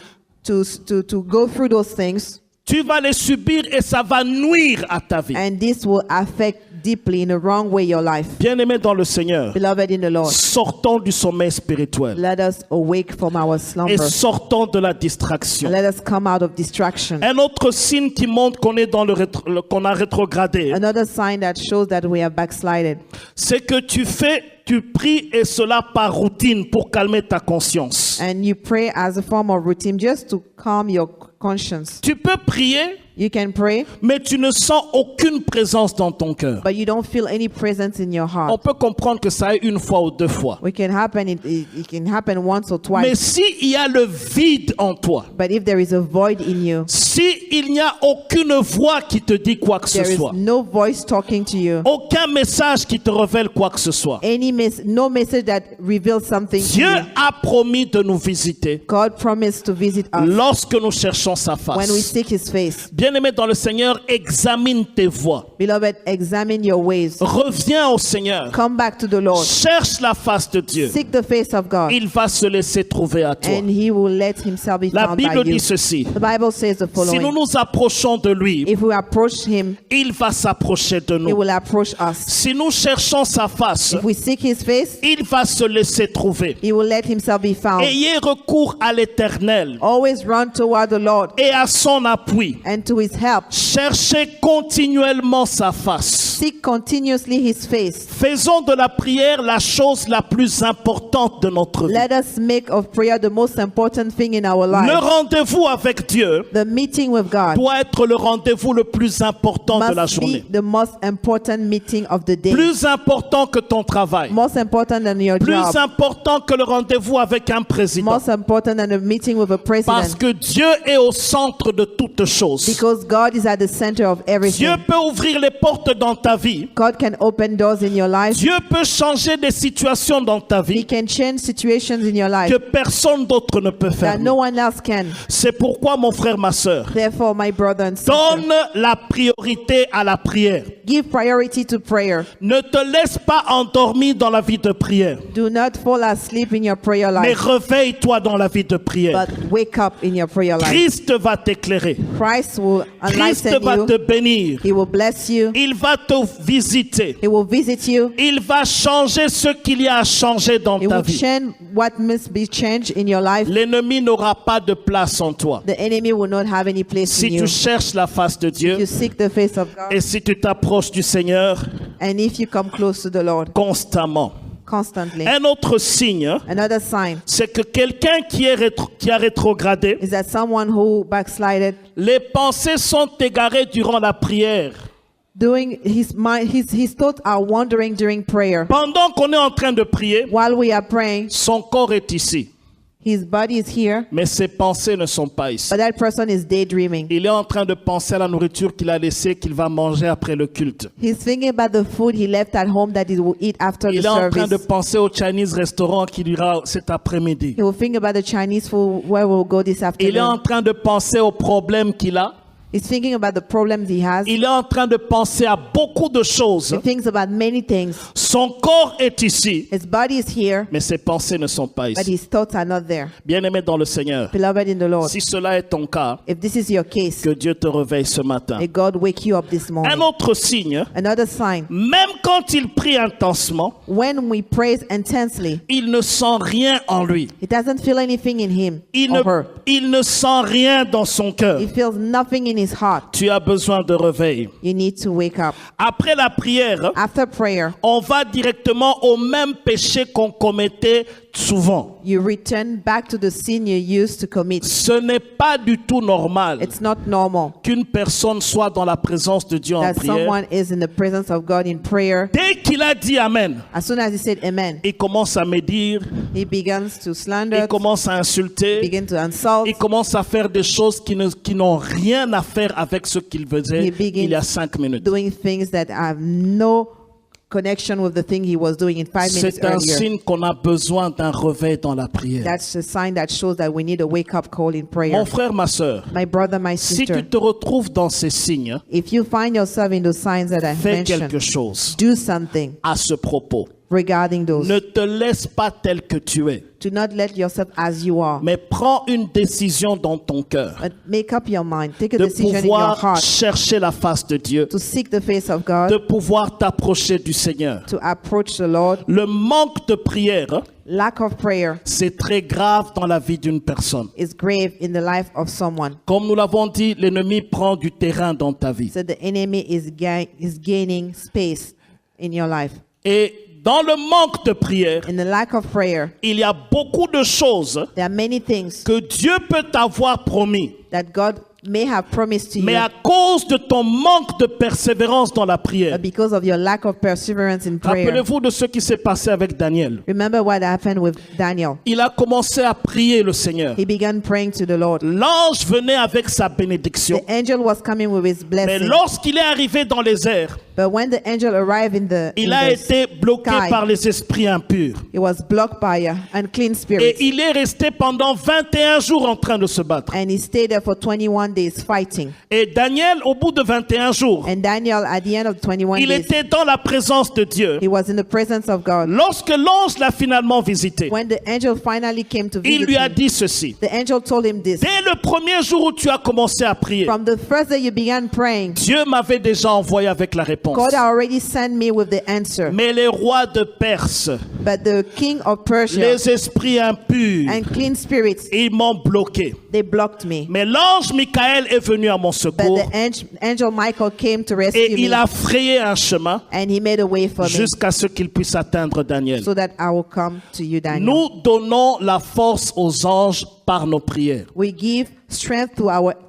go through those things, Tu vas les subir et ça va nuire à ta vie. and this will affect deeply in the wrong way your life. Bien-aimés dans le Seigneur, Beloved in the Lord, sortons du sommeil spirituel let us awake from our et slumber. sortons de la distraction. Let us come out of distraction. Un autre signe qui montre qu'on est dans qu'on a rétrogradé, Another sign that shows that we have backslided, c'est que tu pries et cela par routine pour calmer ta conscience. and you pray as a form of routine just to calm your conscience. Tu peux prier, You can pray, mais tu ne sens aucune présence dans ton cœur. but you don't feel any presence in your On heart. peut comprendre que ça est une fois ou deux fois. It can happen once or Mais twice. s'il y a le vide en toi, But if there is a void in you, s'il n'y a aucune voix qui te dit quoi que ce there is soit, no voice talking to you, aucun message qui te révèle quoi que ce soit, no message that reveals something to Dieu you. a promis de nous visiter God promised to visit us lorsque nous cherchons sa when we face. seek His face. Bien-aimé dans le Seigneur, examine tes voies. Beloved, examine your ways. Reviens au Seigneur. Come back to the Lord. Cherche la face de Dieu. Seek the face of God, Il va se laisser trouver à toi. and He will let Himself be La found by Bible you. dit ceci. The Bible says the Si nous following: nous approchons de lui, if we approach Him, il va s'approcher de He nous. will approach us. Si nous cherchons sa face, If we seek His face, il va se laisser trouver. He will let Himself be found. Ayez recours à l'Éternel Always run toward the Lord et à son appui. and to His help. Cherchez continuellement sa face. Seek continuously His face. Faisons de la prière la chose la plus importante de notre vie. Let us make of prayer the most important thing in our Le life. rendez-vous avec Dieu The meeting with God doit être le rendez-vous le plus important de la must be journée. the most important meeting of the day. Plus important que ton travail. Most important than your Plus job. important que le rendez-vous avec un président. Most important than a meeting with a Parce president. que Dieu est au centre de toutes choses. Because God is at the center of Dieu everything. peut ouvrir les portes dans ta vie. God can open doors in your life. Dieu peut changer des situations dans ta He vie can change situations in your life que personne d'autre ne peut faire. that no one else can. C'est pourquoi, mon frère, ma sœur, Therefore, my brother and sister, donne la priorité à la prière. give priority to prayer. Ne te laisse pas endormir dans la vie de prière, Do not fall asleep in your prayer mais life, réveille-toi dans la vie de prière. but wake up in your prayer life. Christ va t'éclairer. Christ will Christ enlighten va te you. bénir. He will bless you. Il va te visiter. He will visit you. Il va changer ce qu'il y a à changer dans He ta will vie. change what must be changed in your life. L'ennemi n'aura pas de place en toi. The enemy will not have any place Si in you. tu cherches la face de Dieu You seek the face of God, et si tu t'approches du Seigneur and if you come close to the Lord constamment. constantly. Un autre signe, Another sign c'est que quelqu'un qui a rétrogradé, is that someone who backslided, les pensées sont égarées durant la prière. doing his mind, his thoughts are wandering during prayer. Pendant qu'on est en train de prier, While we are praying, son corps est ici, his body is here, mais ses pensées ne sont pas ici. but that person is daydreaming. Il est en train de penser à la nourriture qu'il a laissée, qu'il va manger après le culte. He's thinking about the food he left at home that he will eat after the Il est en train de service. penser au Chinese restaurant qu'il ira cet après-midi. He will think about the Chinese food where we'll go this Il est en afternoon. train de penser aux problèmes qu'il a. He's thinking about the problems he has. Il est en train de penser à beaucoup de choses. He thinks about many things. Son corps est ici, His body is here, mais ses pensées ne sont pas but ici. his thoughts are not there. Bien-aimé dans le Seigneur, Beloved in the Lord, si cela est ton cas, if this is your case, que Dieu te réveille ce matin. may God wake you up this Un morning. autre signe, Another sign, même quand il prie intensement, when we praise intensely, il ne sent rien en lui. he doesn't feel anything in him Il or her. il ne sent rien dans son cœur. He feels nothing in his heart. Tu as besoin de réveil. You need to wake up. Après la prière, After prayer, on va directement au même péché qu'on commettait souvent. you return back to the sin you used to commit. Ce n'est pas du tout normal It's not normal qu'une personne soit dans la présence de Dieu en that prière. someone is in the presence of God in prayer. Dès qu'il a dit Amen, As soon as he said amen, il commence à médire, he begins to slander, il commence à insulter, begin to insult. il commence à faire des choses qui n'ont rien à faire avec ce qu'il faisait He begins il y a 5 minutes. doing things that have no connection with the thing he was doing in 5 minutes C'est un earlier. signe qu'on a besoin d'un réveil dans la prière. That's a sign that shows that we need a wake-up call in prayer. Mon frère, ma sœur, My brother, my si sister, tu te retrouves dans ces signes, if you find yourself in those signs that I fais quelque mentioned, chose do something à ce propos. regarding those. Ne te laisse pas tel que tu es, Do not let yourself as you are, mais prends une décision dans ton cœur but make up your mind. Take a de decision in your pouvoir heart chercher la face de Dieu, to seek the face of de God, pouvoir t'approcher du Seigneur. to approach the Lord. Le manque de prière, Lack of prayer c'est très grave dans la vie d'une personne. is grave in the life of someone. Comme nous l'avons dit, l'ennemi prend du terrain dans ta vie. So the enemy is gaining space in your life. Et dans le manque de prière, In the lack of prayer, il y a beaucoup de choses there are many things que Dieu peut t'avoir promis. that God may have promised to Mais you, à cause de ton manque de persévérance dans la prière, but because of your lack of perseverance in prayer. rappelez-vous de ce qui s'est passé avec Daniel. Remember what happened with Daniel. Il a commencé à prier le Seigneur. He began praying to the Lord. L'ange venait avec sa bénédiction. The angel was coming with his Mais blessing. lorsqu'il est arrivé dans les airs, But when the angel arrived in the, il a été bloqué sky, par les esprits impurs. he was blocked by unclean Et spirits. il est resté pendant 21 jours en train de se battre. And he stayed there for 21 days fighting. Et Daniel, au bout de 21 jours, And Daniel, at the end of 21 il days, était dans la présence de Dieu. he was in the presence of God. Lorsque l'ange l'a finalement visité, When the angel finally came to il visit lui a him, dit ceci. the angel told him this. Dès le premier jour où tu as commencé à prier, From the first day you began praying, Dieu m'avait déjà envoyé avec la réponse. God already sent me with the answer. Mais les rois de Perse, But the king of Persia les esprits impurs, and clean spirits, ils m'ont bloqué. they blocked me. Mais l'ange Michael est venu à mon But secours the angel Michael came to rescue et il me, a frayé un chemin and he made a way for me jusqu'à ce qu'il puisse atteindre Daniel. so that I will come to you, Daniel. Nous donnons la force aux anges par nos prières. We give strength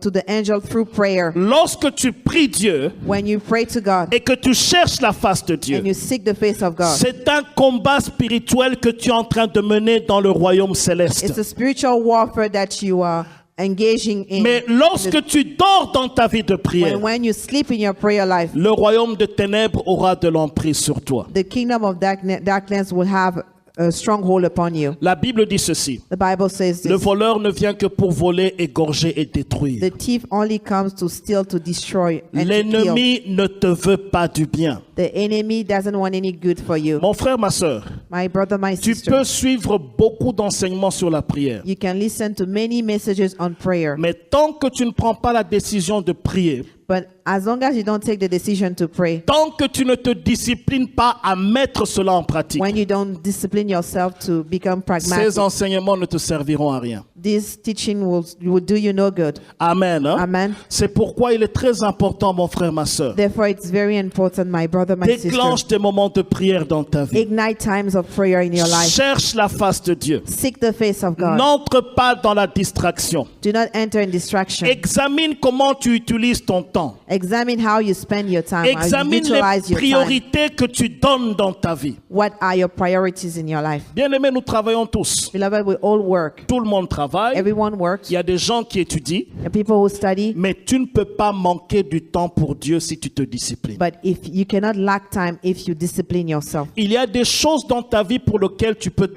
to the angel through prayer. Lorsque tu pries Dieu When you pray to God et que tu cherches la face de Dieu, and you seek the face of God, c'est un combat spirituel que tu es en train de mener dans le royaume it's céleste. a spiritual warfare that you are engaging in. Mais lorsque tu dors dans ta vie de prière, When you sleep in your prayer life, le royaume de ténèbres aura de l'emprise sur toi. the kingdom of darkness will have a stronghold upon you. La Bible dit ceci. The Bible says Le this. voleur ne vient que pour voler, égorger et détruire. The thief only comes to steal, to destroy, and to kill. L'ennemi ne te veut pas du bien. The enemy doesn't want any good for you. Mon frère, ma sœur, My brother, my tu sister, peux suivre beaucoup d'enseignements sur la prière. you can listen to many messages on prayer. Mais tant que tu ne prends pas la décision de prier, But as long as you don't take the decision to pray, tant que tu ne te disciplines pas à mettre cela en pratique, when you don't discipline yourself to become pragmatic, ces enseignements ne te serviront à rien. this teaching will do you no good. Amen. Hein? Amen. C'est pourquoi il est très important, mon frère, ma sœur. Therefore, it's very important, my brother, my sister, Déclenche des moments de prière dans ta vie. ignite times of prayer in your life. Cherche la face de Dieu. Seek the face of God. N'entre pas dans la distraction. Do not enter in distraction. Examine comment tu utilises ton temps. Examine how you spend your time, how you Examine utilize les your time. priorités que tu donnes dans ta vie. What are your priorities in your life? Bien-aimés, nous travaillons tous. Beloved, we all work. Tout le monde travaille. Everyone works. Il y a des gens qui étudient. There are people who study. Mais tu ne peux pas manquer du temps pour Dieu si tu te disciplines. But if you cannot lack time if you discipline yourself. Il y a des choses dans ta vie pour lesquelles tu peux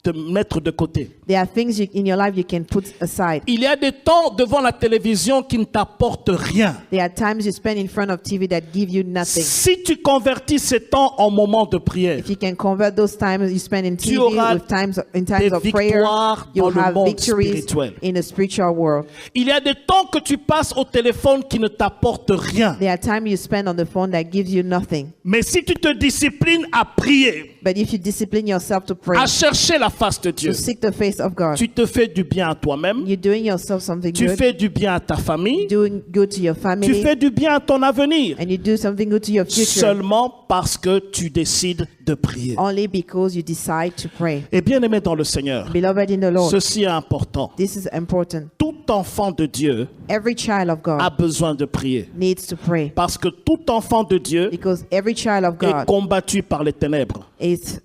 te mettre de côté. There are things in your life you can put aside. Il y a des temps devant la télévision qui ne t'apportent rien. There are times you spend in front of TV that give you nothing. Si tu convertis ces temps en moments de prière, If you can convert those times you spend in TV auras with times des of prayer, victoires you'll dans le have monde victories spirituel. in the spiritual world. il y a des temps que tu passes au téléphone qui ne t'apportent rien. There are times you spend on the phone that gives you nothing. Mais si tu te disciplines à prier, But if you discipline yourself to pray, à chercher la face de Dieu, to seek the face of God, tu te fais du bien à toi-même, you're doing yourself something tu good, fais du bien à ta famille, doing good to your tu family, fais du bien à ton avenir, and you do something good to your future seulement parce que tu décides de prier. only because you decide to pray. Et bien aimé dans le Seigneur, Beloved in the Lord, ceci est important. this is important. Tout enfant de Dieu Every child of a God besoin de prier. needs to pray, Parce que tout enfant de Dieu because every child of est God combattu par les ténèbres. is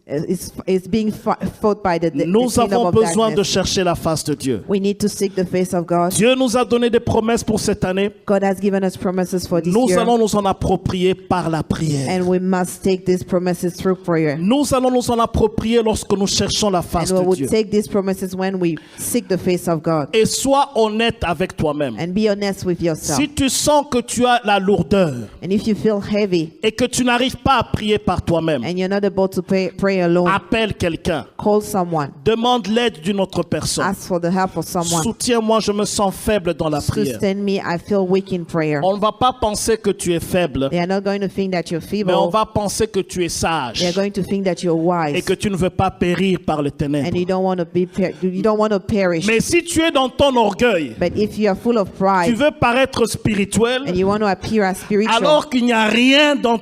being fought by the Nous kingdom avons of besoin de darkness. chercher la face de Dieu. We need to seek the face of God. Dieu nous a donné des promesses pour cette année. God has given us promises for this Nous year, allons nous en approprier par la prière. and we must take these promises through prayer. Nous allons nous en approprier lorsque nous cherchons la face And we de will Dieu. take these promises when we seek the face of God. Et sois honnête avec toi-même. And be honest with yourself. Si tu sens que tu as la lourdeur And if you feel heavy et que tu n'arrives pas à prier par toi-même, and you're not able to pray alone, appelle quelqu'un. call someone. Demande l'aide d'une autre personne. Ask for the help of someone. Soutiens-moi, je me sens faible dans la prière. Sustain me, I feel weak in prayer. On ne va pas penser que tu es faible, They are not going to think that you're mais on feeble. va penser que tu es sage They are going to think that you're et wise que tu ne veux pas périr par les ténèbres. and you don't want to you don't want to perish. Mais si tu es dans ton orgueil, But if you are full of tu pride veux paraître spirituel, and you want to appear as spiritual alors qu'il n'y a rien dans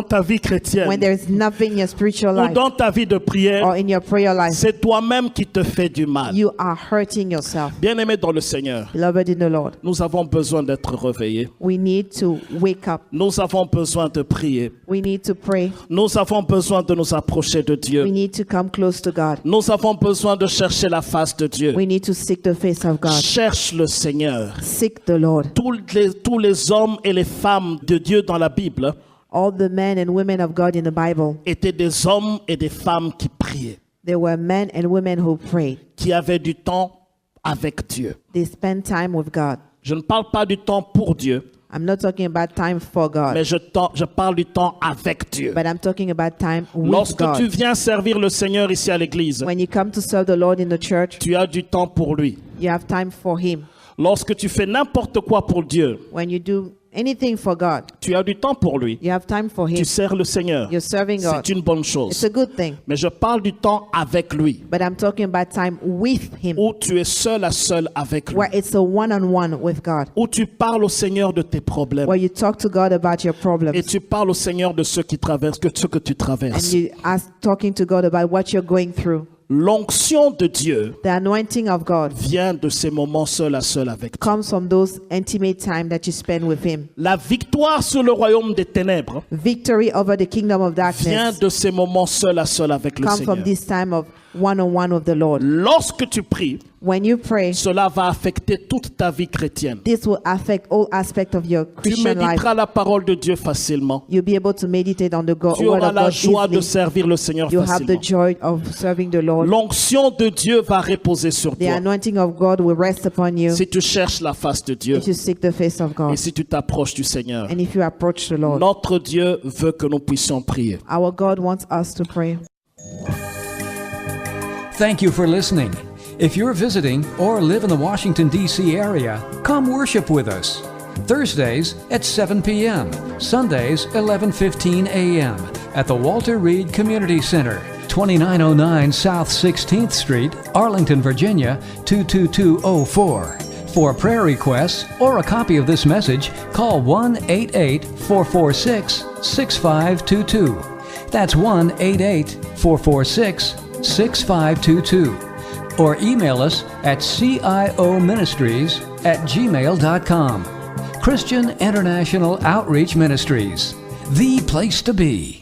ta vie when chrétienne there is nothing in your spiritual ou life dans ta vie de prière, or in your prayer life, c'est toi-même qui te fais du mal. you are hurting yourself. Bien-aimé dans le Seigneur, Beloved in the Lord, nous avons besoin d'être réveillés. we need to wake up. Nous avons besoin de prier. We need to pray. Nous avons besoin de nous approcher de Dieu. We need to come close to God. Nous avons besoin de chercher la face de Dieu. We need to seek the face of God. Cherche le Seigneur. Seek the Lord. Tous les hommes et les femmes de Dieu dans la Bible All the men and women of God in the Bible, étaient des hommes et des femmes qui priaient, there were men and women who prayed. qui avaient du temps avec Dieu. They spent time with God. Je ne parle pas du temps pour Dieu, I'm not talking about time for God, mais je parle du temps avec Dieu. but I'm talking about time with Lorsque tu God. viens servir le Seigneur ici à l'église, When you come to serve the Lord in the church, tu as du temps pour lui. you have time for Him. Lorsque tu fais n'importe quoi pour Dieu, When you do anything for God, tu as du temps pour lui. you have time for Him. Tu sers le Seigneur. You're serving God. C'est une bonne It's chose. a good thing, Mais je parle du temps avec lui, but I'm talking about time with Him, où tu es seul à seul avec lui, where it's a one-on-one with God, où tu parles au Seigneur de tes problèmes where you talk to God about your et problems, tu parles au Seigneur de ce que tu and traverses. you ask talking to God about what you're going through. L'onction de Dieu The anointing of God vient de ces moments seul à seul avec Dieu. comes from those intimate time that you spend with Him. La victoire sur le royaume des ténèbres Victory over the kingdom of vient darkness de ces moments seul à seul avec le come Seigneur. from this time of one-on-one with the Lord. Lorsque tu pries, When you pray, cela va affecter toute ta vie chrétienne. this will affect all aspects of your Tu Christian life. méditeras la parole de Dieu facilement. You'll be able to meditate on the Tu word auras of la God joie de easily. servir le Seigneur You have the facilement. joy of serving the Lord. L'onction de Dieu va reposer sur The toi anointing of God will rest upon you si tu cherches la face de Dieu if you seek the face of et God si tu t'approches du Seigneur. and if you approach the Lord. Notre Dieu veut que nous puissions prier. Our God wants us to pray. Thank you for listening. If you're visiting or live in the Washington, D.C. area, come worship with us. Thursdays at 7 p.m., Sundays 11:15 a.m. at the Walter Reed Community Center, 2909 South 16th Street, Arlington, Virginia 22204. For prayer requests or a copy of this message, call 1-888-446-6522. That's 1-888-446-6522. Or email us at cioministries@gmail.com. Christian International Outreach Ministries, the place to be.